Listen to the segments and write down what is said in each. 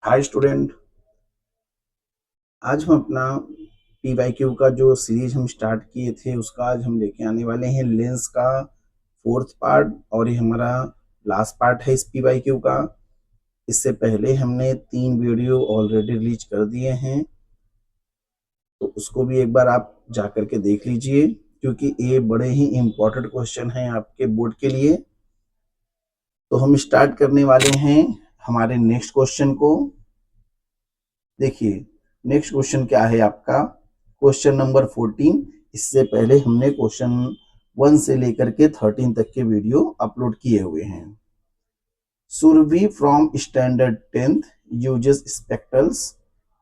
Hi student. आज हम अपना पीवाईक्यू का जो सीरीज हम स्टार्ट किए थे उसका आज हम लेके आने वाले हैं लेंस का फोर्थ पार्ट, और ये हमारा लास्ट पार्ट है इस पीवाईक्यू का। इससे पहले हमने 3 वीडियो ऑलरेडी रिलीज कर दिए हैं, तो उसको भी एक बार आप जा करके देख लीजिए, क्योंकि ये बड़े ही इम्पोर्टेंट क्वेश्चन हैं आपके बोर्ड के लिए। तो हम स्टार्ट करने वाले हैं हमारे नेक्स्ट क्वेश्चन को। देखिए, नेक्स्ट क्वेश्चन क्या है आपका, क्वेश्चन नंबर 14। इससे पहले हमने क्वेश्चन 1 से लेकर के 13 तक के वीडियो अपलोड किए हुए हैं। Surabhi from standard 10th uses spectacles,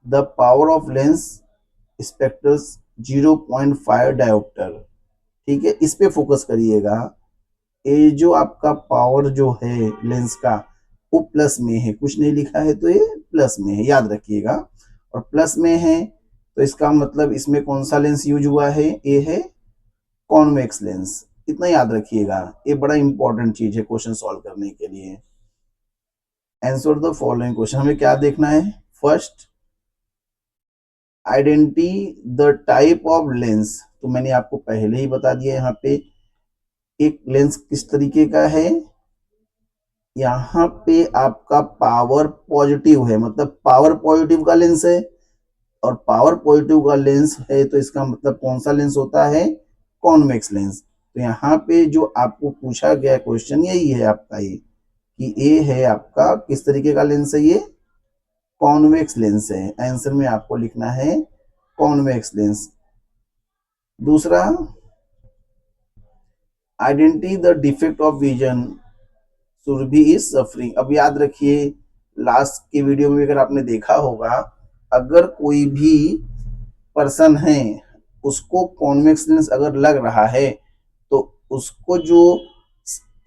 the power of lens spectacles 0.5 dioptre. ठीक है, इस पे फोकस करिएगा। ये जो आपका पावर जो है लेंस का, वो प्लस में है, कुछ नहीं लिखा है तो ये प्लस में है, याद रखिएगा। और प्लस में है तो इसका मतलब इसमें कौन सा लेंस यूज हुआ है, ये है कॉन्वेक्स लेंस। इतना याद रखिएगा, ये बड़ा इंपॉर्टेंट चीज है क्वेश्चन सॉल्व करने के लिए। आंसर द फॉलोइंग क्वेश्चन, हमें क्या देखना है। First, identity the type of lens. तो मैंने आपको पहले ही बता दिया यहाँ पे एक लेंस किस तरीके का है। यहाँ पे आपका पावर पॉजिटिव है, मतलब पावर पॉजिटिव का लेंस है। और पावर पॉजिटिव का लेंस है तो इसका मतलब कौन सा लेंस होता है, कॉन्वेक्स लेंस। तो यहाँ पे जो आपको पूछा गया क्वेश्चन यही है आपका, ये कि ये है आपका किस तरीके का लेंस है, ये कॉन्वेक्स लेंस है। आंसर में आपको लिखना है कॉन्वेक्स लेंस। दूसरा, identify the defect of vision Surabhi is suffering. अब याद रखिए, लास्ट के वीडियो में अगर आपने देखा होगा, अगर कोई भी पर्सन है उसको कॉन्वेक्स लेंस अगर लग रहा है तो उसको जो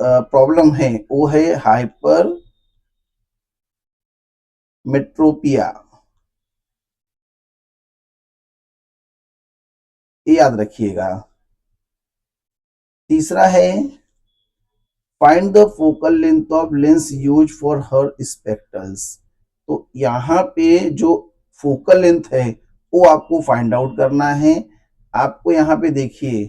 प्रॉब्लम है वो है हाइपर मेट्रोपिया। ये याद रखिएगा। तीसरा है, find the focal length of lens use for her spectacles. तो यहाँ पे जो फोकल लेंथ है वो आपको फाइंड आउट करना है। आपको यहाँ पे देखिए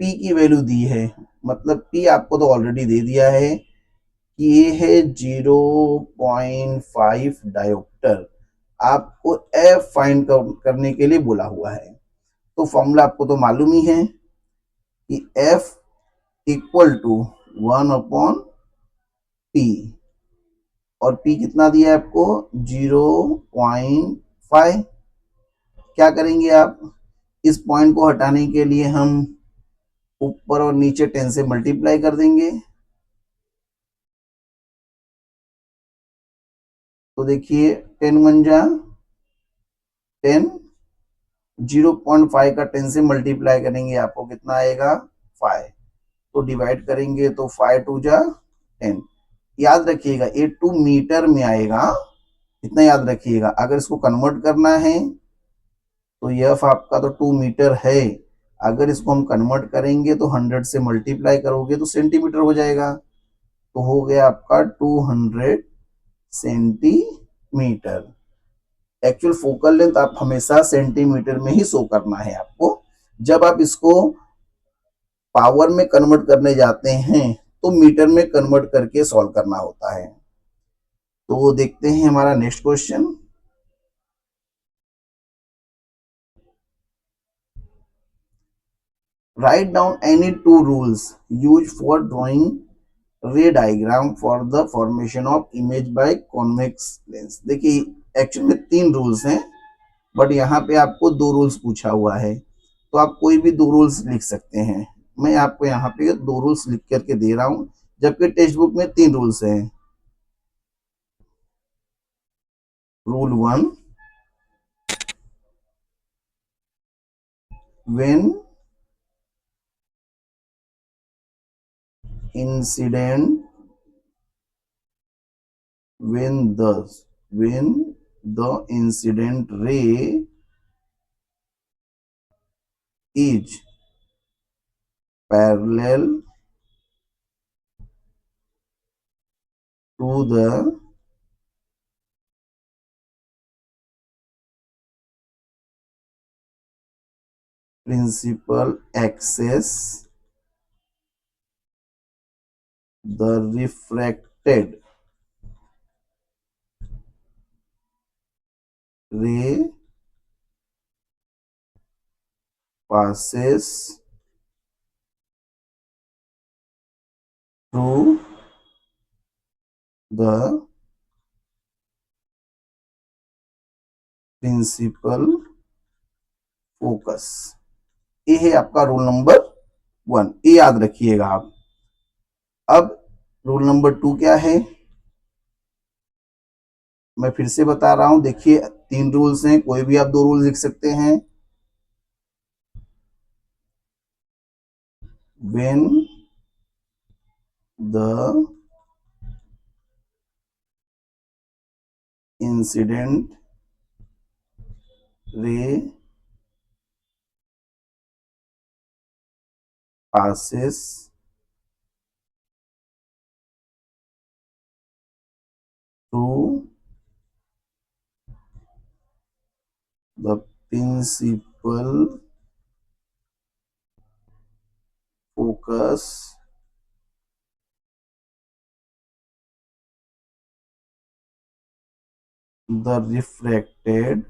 पी की वैल्यू दी है, मतलब पी आपको तो ऑलरेडी दे दिया है कि ये है 0.5 डायोप्टर। आपको एफ फाइंड करने के लिए बोला हुआ है। तो फॉर्मूला आपको तो मालूम ही है कि एफ इक्वल टू 1/p। और p कितना दिया है आपको, 0.5। क्या करेंगे आप, इस पॉइंट को हटाने के लिए हम ऊपर और नीचे 10 से मल्टीप्लाई कर देंगे। तो देखिए 10 वन जा 10, 0.5 का 10 से मल्टीप्लाई करेंगे आपको कितना आएगा, 5। तो डिवाइड करेंगे तो 5 टू जा 10। याद रखिएगा ये 2 मीटर में आएगा, इतना याद रखिएगा। अगर इसको कन्वर्ट करना है तो यह आपका तो 2 मीटर है, अगर इसको हम कन्वर्ट करेंगे तो 100 से मल्टीप्लाई करोगे तो सेंटीमीटर हो जाएगा। तो हो गया आपका 200 सेंटीमीटर। एक्चुअल फोकल लेंथ आप हमेशा सेंटीमीटर में ही शो करना है आपको। जब आप इसको पावर में कन्वर्ट करने जाते हैं तो मीटर में कन्वर्ट करके सॉल्व करना होता है। तो देखते हैं हमारा next question. Write down any 2 rules use for drawing रे diagram for the formation of image by convex lens. देखिए एक्चुअली में 3 रूल्स हैं, बट यहाँ पे आपको 2 रूल्स पूछा हुआ है, तो आप कोई भी 2 रूल्स लिख सकते हैं। मैं आपको यहाँ पे 2 रूल्स लिख करके दे रहा हूँ, जबकि टेक्स्ट बुक में 3 रूल्स हैं। Rule 1, when incident when the when the incident ray is parallel to the principal axis the refracted ray passes through the principal focus। ये है आपका रूल नंबर 1, ये याद रखिएगा आप। अब रूल नंबर 2 क्या है, मैं फिर से बता रहा हूं, देखिए 3 रूल्स हैं, कोई भी आप 2 रूल लिख सकते हैं। When the incident ray passes through the principal focus, the refracted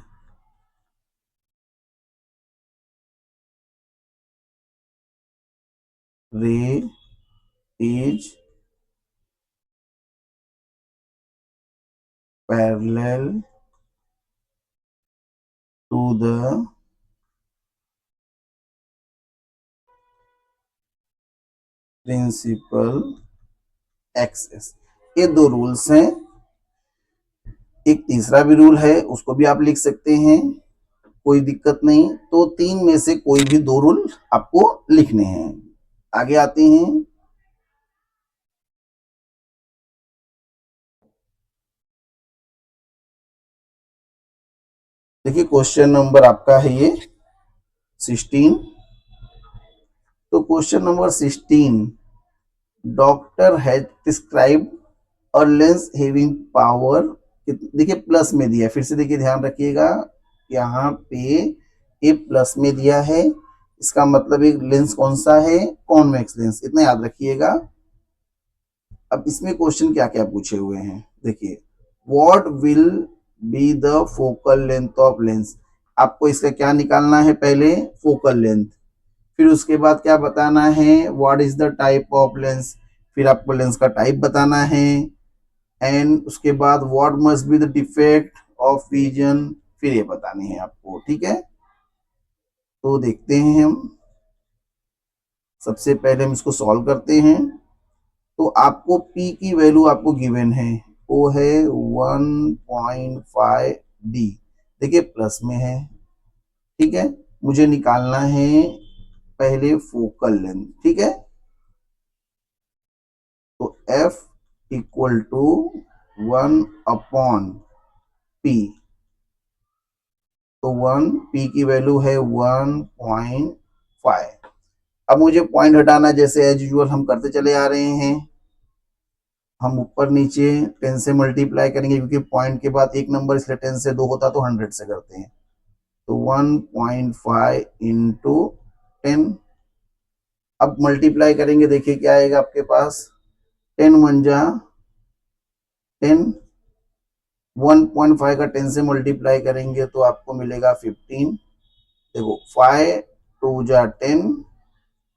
ray is parallel to the principal axis। ये 2 रूल्स हैं। एक तीसरा भी रूल है, उसको भी आप लिख सकते हैं, कोई दिक्कत नहीं। तो 3 में से कोई भी 2 रूल आपको लिखने हैं। आगे आते हैं। देखिए क्वेश्चन नंबर आपका है ये 16। तो question number 16, doctor has prescribe a lens having power, देखिए प्लस में दिया है, फिर से देखिए ध्यान रखिएगा, यहाँ पे ए प्लस में दिया है, इसका मतलब एक लेंस कौन सा है, कॉन्वेक्स लेंस, इतना याद रखिएगा। अब इसमें क्वेश्चन क्या क्या पूछे हुए हैं, देखिए what will be the focal length of lens, आपको इसका क्या निकालना है, पहले फोकल लेंथ, फिर उसके बाद क्या बताना है, what is the type of lens, फिर आपको लेंस का टाइप बताना है, एंड उसके बाद what must be the defect of vision, फिर ये बताने हैं आपको, ठीक है। तो देखते हैं हम, सबसे पहले हम इसको सॉल्व करते हैं। तो आपको P की वैल्यू आपको गिवन है, वो है 1.5 डी, देखिए प्लस में है, ठीक है। मुझे निकालना है पहले फोकल लेंथ, ठीक है। तो F इक्वल टू 1/P, तो 1 P की वैल्यू है 1.5। अब मुझे पॉइंट हटाना, जैसे एज यूजुअल हम करते चले आ रहे हैं, हम ऊपर नीचे 10 से मल्टीप्लाई करेंगे, क्योंकि पॉइंट के बाद एक नंबर, इसलिए 10 से 2 होता तो 100 से करते हैं। तो 1.5 इंटू 10, अब मल्टीप्लाई करेंगे, देखिए क्या आएगा आपके पास, 10 1 जा 10, 1.5 का 10 से मल्टीप्लाई करेंगे तो आपको मिलेगा 15। देखो 5 2 जा 10,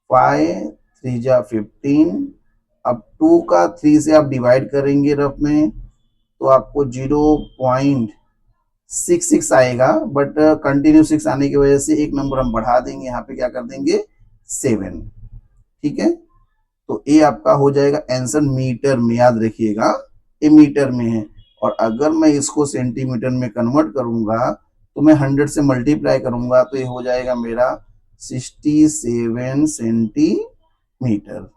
5 3 जा 15, अब 2 का 3 से आप डिवाइड करेंगे रफ में, तो आपको 0.66 आएगा, बट कंटिन्यू 6 आने की वजह से एक नंबर हम बढ़ा देंगे, यहाँ पे क्या कर देंगे 7, ठीक है। तो ये आपका हो जाएगा आंसर मीटर में, याद रखिएगा ये मीटर में है। और अगर मैं इसको सेंटीमीटर में कन्वर्ट करूंगा, तो मैं 100 से मल्टीप्लाई करूंगा, तो ये हो जाएगा मेरा 67 सेंटीमीटर।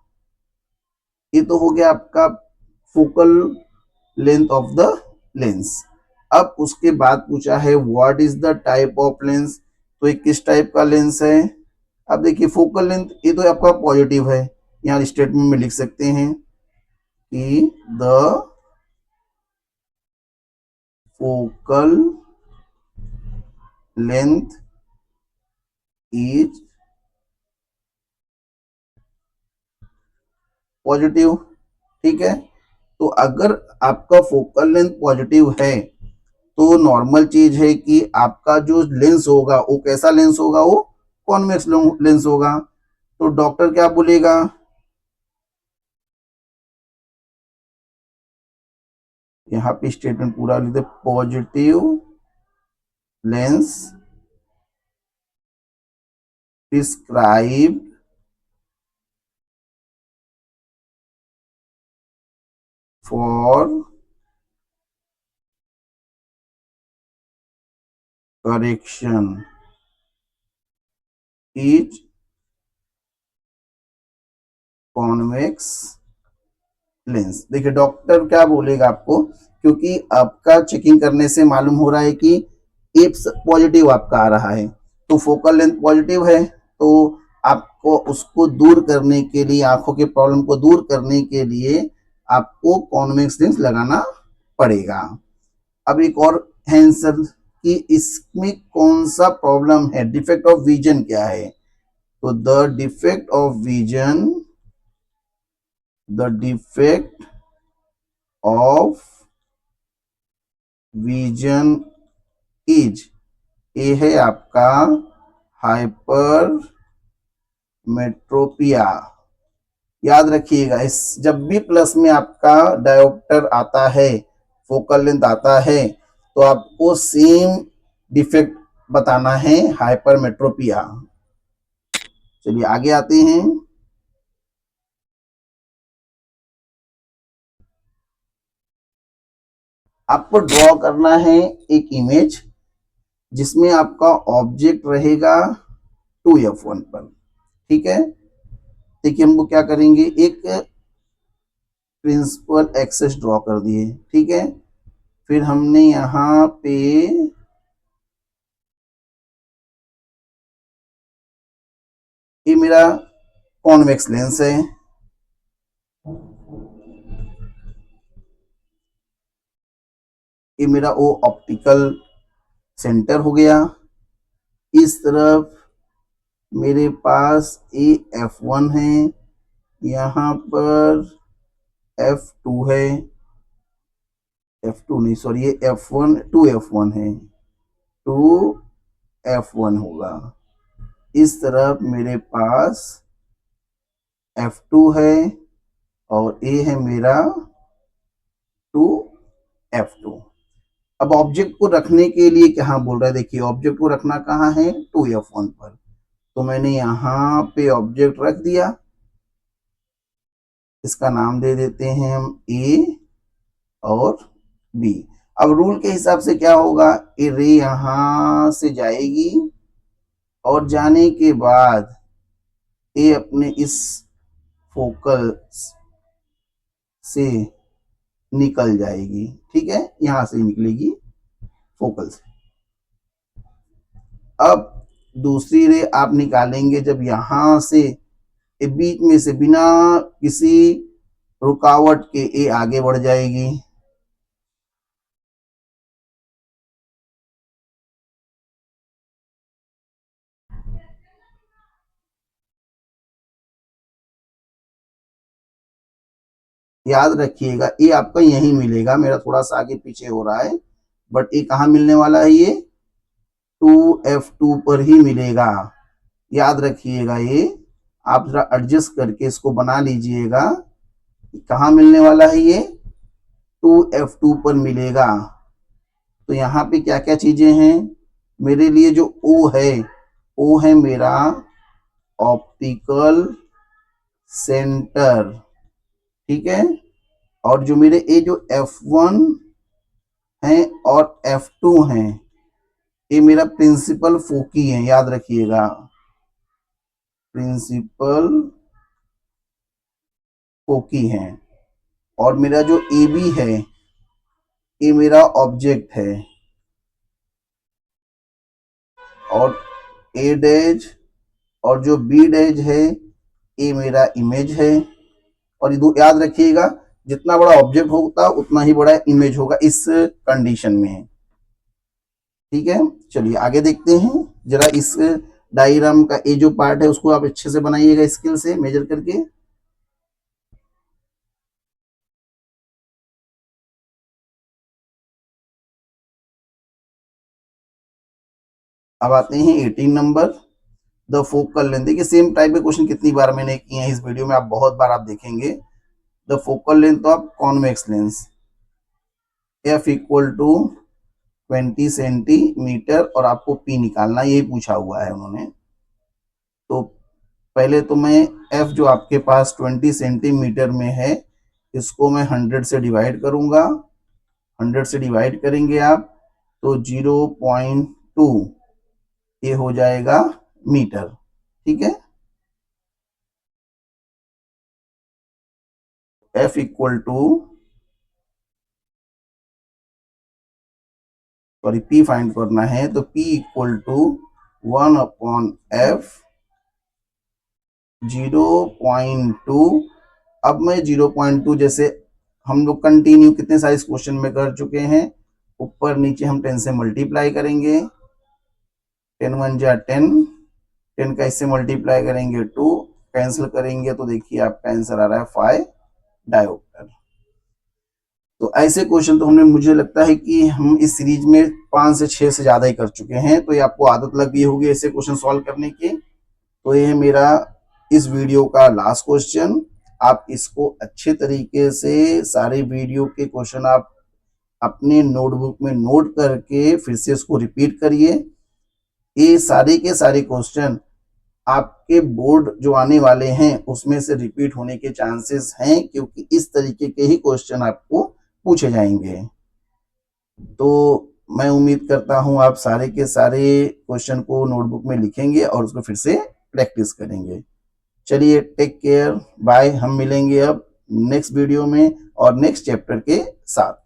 ये तो हो गया आपका focal length of the lens. अब उसके बाद पूछा है what is the type of lens, तो ये किस टाइप का लेंस है। अब देखिए फोकल लेंथ, ये तो आपका पॉजिटिव है, यहाँ स्टेटमेंट में लिख सकते हैं कि the focal length is positive, ठीक है। तो अगर आपका फोकल लेंथ पॉजिटिव है तो नॉर्मल चीज है कि आपका जो लेंस होगा वो कैसा लेंस होगा, वो कॉन्वेक्स लेंस होगा। तो डॉक्टर क्या बोलेगा, यहाँ पे स्टेटमेंट पूरा लिख दे, positive lens prescribe for correction is convex lens. देखिए डॉक्टर क्या बोलेगा आपको, क्योंकि आपका चेकिंग करने से मालूम हो रहा है कि एप्स पॉजिटिव आपका आ रहा है, तो फोकल लेंथ पॉजिटिव है, तो आपको उसको दूर करने के लिए, आंखों के प्रॉब्लम को दूर करने के लिए आपको कॉन्वेक्स लेंस लगाना पड़ेगा। अब एक और है आंसर कि इसमें कौन सा प्रॉब्लम है, डिफेक्ट ऑफ विजन क्या है। तो the defect of vision is, ये है आपका हाइपर मेट्रोपिया। याद रखिएगा, इस जब भी प्लस में आपका डायोप्टर आता है, फोकल लेंथ आता है, तो आपको सेम डिफेक्ट बताना है, हाइपर मेट्रोपिया। चलिए आगे आते हैं। आपको ड्रॉ करना है एक इमेज जिसमें आपका ऑब्जेक्ट रहेगा 2F1 पर, ठीक है। देखिए हमको क्या करेंगे, एक प्रिंसिपल एक्सेस ड्रॉ कर दिए, ठीक है। फिर हमने यहाँ पे ये मेरा कॉन्वेक्स लेंस है, ये मेरा वो ऑप्टिकल सेंटर हो गया। इस तरफ मेरे पास ये F1 है, यहाँ पर F2 है, F2 नहीं सॉरी, ये F1 2F1 है, 2F1 होगा। इस तरफ मेरे पास F2 है और ये है मेरा 2F2। अब ऑब्जेक्ट को रखने के लिए क्या बोल रहा है, देखिए ऑब्जेक्ट को रखना कहाँ है, 2F1 पर। तो मैंने यहाँ पे ऑब्जेक्ट रख दिया, इसका नाम दे देते हैं हम A और B। अब रूल के हिसाब से क्या होगा, ये रे यहां से जाएगी और जाने के बाद ये अपने इस फोकल से निकल जाएगी, ठीक है, यहां से निकलेगी फोकल से। अब दूसरी रे आप निकालेंगे जब यहां से बीच में से बिना किसी रुकावट के ये आगे बढ़ जाएगी, याद रखिएगा ये आपका यहीं मिलेगा, मेरा थोड़ा सा आगे पीछे हो रहा है, बट ये कहाँ मिलने वाला है, ये 2F2 पर ही मिलेगा। याद रखिएगा, ये आप जरा एडजस्ट करके इसको बना लीजिएगा, कहाँ मिलने वाला है, ये 2F2 पर मिलेगा। तो यहाँ पे क्या क्या चीजें हैं मेरे लिए, जो O है मेरा ऑप्टिकल सेंटर, ठीक है। और जो मेरे ये जो F1 है और F2 है, ये मेरा प्रिंसिपल फोकी है, याद रखिएगा, प्रिंसिपल फोकी है। और मेरा जो AB है, ये मेरा ऑब्जेक्ट है, और A डैज और जो B डैज है ये मेरा इमेज है। और याद रखिएगा, जितना बड़ा ऑब्जेक्ट होता उतना ही बड़ा इमेज होगा इस कंडीशन में, ठीक है। चलिए आगे देखते हैं, जरा इस डायग्राम का ये जो पार्ट है उसको आप अच्छे से बनाइएगा स्केल से मेजर करके। अब आते हैं 18 नंबर, द फोकल लेंथ। देखिए सेम टाइप के क्वेश्चन कितनी बार मैंने किए हैं इस वीडियो में, आप बहुत बार आप देखेंगे। The focal length of convex lens F equal to 20 centimetre और आपको पी निकालना, यही पूछा हुआ है उन्होंने। तो पहले तो मैं एफ जो आपके पास 20 सेंटीमीटर में है इसको मैं 100 से डिवाइड करूंगा। 100 से डिवाइड करेंगे आप तो 0.2 ये हो जाएगा मीटर। ठीक है, F equal to sorry P find करना है, तो पी इक्वल टू 1/f 0.2। अब मैं 0.2 जैसे हम लोग कंटिन्यू कितने सारे इस क्वेश्चन में कर चुके हैं, ऊपर नीचे हम 10 से मल्टीप्लाई करेंगे, 10 1 जा 10, 10 का इससे मल्टीप्लाई करेंगे 2, कैंसिल करेंगे तो देखिए आपका आंसर आ रहा है 5 डायोप्टर। तो ऐसे क्वेश्चन तो हमने, मुझे लगता है कि हम इस सीरीज में 5 से 6 से ज्यादा ही कर चुके हैं, तो ये आपको आदत लग गई होगी ऐसे क्वेश्चन सॉल्व करने की। तो ये मेरा इस वीडियो का लास्ट क्वेश्चन, आप इसको अच्छे तरीके से सारे वीडियो के क्वेश्चन आप अपने नोटबुक में नोट करके फिर से इसको रिपीट करिए। ये सारे के सारे क्वेश्चन आपके बोर्ड जो आने वाले हैं उसमें से रिपीट होने के चांसेस हैं, क्योंकि इस तरीके के ही क्वेश्चन आपको पूछे जाएंगे। तो मैं उम्मीद करता हूं आप सारे के सारे क्वेश्चन को नोटबुक में लिखेंगे और उसको फिर से प्रैक्टिस करेंगे। चलिए टेक केयर, बाय। हम मिलेंगे अब नेक्स्ट वीडियो में और नेक्स्ट चैप्टर के साथ।